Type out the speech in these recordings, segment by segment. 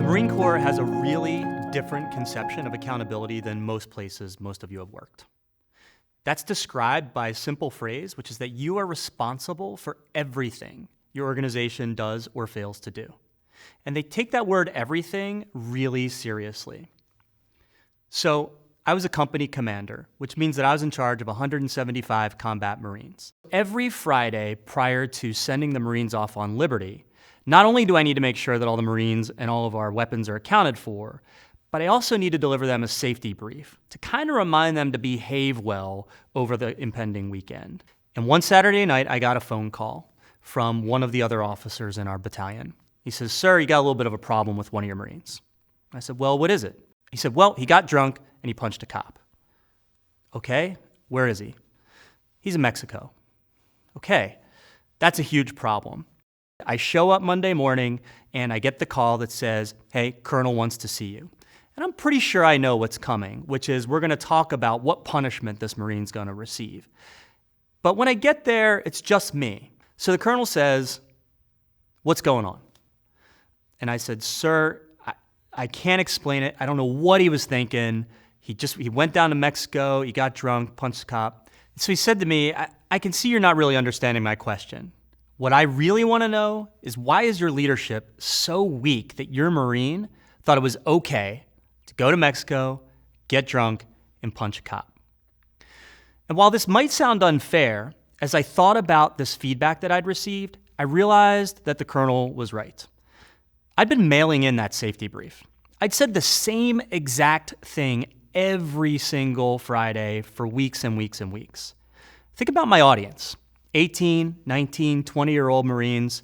Marine Corps has a really different conception of accountability than most places most of you have worked. That's described by a simple phrase, which is that you are responsible for everything your organization does or fails to do. And they take that word everything really seriously. So I was a company commander, which means that I was in charge of 175 combat Marines. Every Friday prior to sending the Marines off on liberty, not only do I need to make sure that all the Marines and all of our weapons are accounted for, but I also need to deliver them a safety brief to kind of remind them to behave well over the impending weekend. And one Saturday night, I got a phone call from one of the other officers in our battalion. He says, "Sir, you got a little bit of a problem with one of your Marines." I said, "Well, what is it?" He said, "Well, he got drunk and he punched a cop." "Okay, where is he?" "He's in Mexico." "Okay, that's a huge problem." I show up Monday morning and I get the call that says, "Hey, Colonel wants to see you." And I'm pretty sure I know what's coming, which is we're going to talk about what punishment this Marine's going to receive. But when I get there, it's just me. So the Colonel says, "What's going on?" And I said, "Sir, I can't explain it. I don't know what he was thinking. He went down to Mexico, he got drunk, punched a cop." So he said to me, I can see you're not really understanding my question. What I really want to know is, why is your leadership so weak that your Marine thought it was okay to go to Mexico, get drunk, and punch a cop?" And while this might sound unfair, as I thought about this feedback that I'd received, I realized that the Colonel was right. I'd been mailing in that safety brief. I'd said the same exact thing every single Friday for weeks and weeks and weeks. Think about my audience. 18, 19, 20-year-old Marines,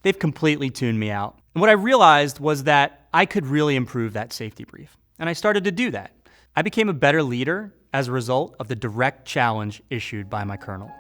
they've completely tuned me out. And what I realized was that I could really improve that safety brief. And I started to do that. I became a better leader as a result of the direct challenge issued by my colonel.